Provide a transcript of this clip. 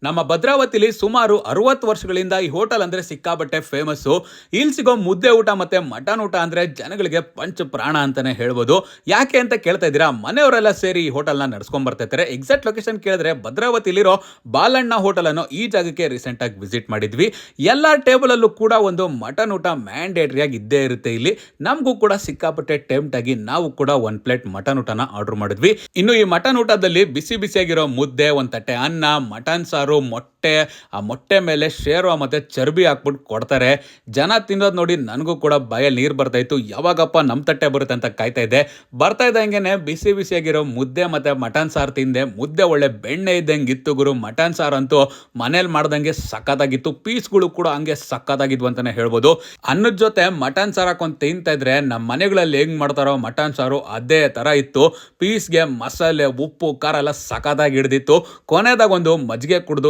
ನಮ್ಮ ಭದ್ರಾವತಿಲಿ ಸುಮಾರು 60 ವರ್ಷಗಳಿಂದ ಈ ಹೋಟೆಲ್ ಅಂದ್ರೆ ಸಿಕ್ಕಾಬಟ್ಟೆ ಫೇಮಸ್ಸು. ಇಲ್ಲಿ ಸಿಗೋ ಮುದ್ದೆ ಊಟ ಮತ್ತೆ ಮಟನ್ ಊಟ ಅಂದ್ರೆ ಜನಗಳಿಗೆ ಪಂಚ ಪ್ರಾಣ ಅಂತಾನೆ ಹೇಳ್ಬೋದು. ಯಾಕೆ ಅಂತ ಕೇಳ್ತಾ ಇದ್ದೀರಾ? ಮನೆಯವರೆಲ್ಲ ಸೇರಿ ಈ ಹೋಟೆಲ್ನ ನಡ್ಸ್ಕೊಂಡ್ ಬರ್ತಾ ಇರ್ತಾರೆ. ಎಕ್ಸಾಕ್ಟ್ ಲೊಕೇಶನ್ ಕೇಳಿದ್ರೆ ಭದ್ರಾವತಿಲಿರೋ ಬಾಲಣ್ಣ ಹೋಟೆಲ್ ಅನ್ನೋ ಈ ಜಾಗಕ್ಕೆ ರೀಸೆಂಟ್ ಆಗಿ ವಿಸಿಟ್ ಮಾಡಿದ್ವಿ. ಎಲ್ಲ ಟೇಬಲ್ ಅಲ್ಲೂ ಕೂಡ ಒಂದು ಮಟನ್ ಊಟ ಮ್ಯಾಂಡೇಟರಿ ಆಗಿ ಇದ್ದೇ ಇರುತ್ತೆ. ಇಲ್ಲಿ ನಮಗೂ ಕೂಡ ಸಿಕ್ಕಾಪಟ್ಟೆ ಟೆಂಪ್ಟ್ ಆಗಿ ನಾವು ಕೂಡ 1 ಪ್ಲೇಟ್ ಮಟನ್ ಊಟನ ಆರ್ಡರ್ ಮಾಡಿದ್ವಿ. ಇನ್ನು ಈ ಮಟನ್ ಊಟದಲ್ಲಿ ಬಿಸಿ ಬಿಸಿಯಾಗಿರೋ ಮುದ್ದೆ, ಒಂದು ತಟ್ಟೆ ಅನ್ನ, ಮಟನ್ ಸಾರು, ಮೊಟ್ಟೆ, ಆ ಮೊಟ್ಟೆ ಮೇಲೆ ಶೇರ್ವ ಮತ್ತೆ ಚರ್ಬಿ ಹಾಕ್ಬಿಟ್ಟು ಕೊಡ್ತಾರೆ. ಜನ ತಿನ್ನೋದು ನೋಡಿ ನನಗೂ ಕೂಡ ಬಾಯಲ್ಲಿ ನೀರು ಬರ್ತಾ ಇತ್ತು. ಯಾವಾಗಪ್ಪ ನಮ್ಮ ತಟ್ಟೆ ಬರುತ್ತೆ ಅಂತ ಕಾಯ್ತಾ ಇದ್ದೆ. ಬರ್ತಾ ಇದ್ದಂಗೆ ಬಿಸಿ ಬಿಸಿಯಾಗಿರೋ ಮುದ್ದೆ ಮತ್ತೆ ಮಟನ್ ಸಾರು ತಿಂದೆ. ಮುದ್ದೆ ಒಳ್ಳೆ ಬೆಣ್ಣೆ ಇದ್ದಂಗೆ ಇತ್ತು ಗುರು. ಮಟನ್ ಸಾರು ಅಂತೂ ಮನೇಲಿ ಮಾಡ್ದಂಗೆ ಸಕ್ಕತ್ತಾಗಿತ್ತು. ಪೀಸ್ಗಳು ಕೂಡ ಹಂಗೆ ಸಕ್ಕತ್ತಾಗಿದ್ವು ಅಂತಾನೆ ಹೇಳ್ಬೋದು. ಅನ್ನದ ಜೊತೆ ಮಟನ್ ಸಾರು ಹಾಕೊಂಡು ತಿಂತಾ ಇದ್ರೆ ನಮ್ಮ ಮನೆಗಳಲ್ಲಿ ಹೆಂಗ್ ಮಾಡ್ತಾರೋ ಮಟನ್ ಸಾರು ಅದೇ ತರ ಇತ್ತು. ಪೀಸ್ಗೆ ಮಸಾಲೆ, ಉಪ್ಪು, ಖಾರ ಎಲ್ಲ ಸಕ್ಕತ್ತಾಗಿ ಹಿಡ್ದಿತ್ತು. ಕೊನೆದಾಗ ಒಂದು ಮಜ್ಜಿಗೆ ಕುಡಿದು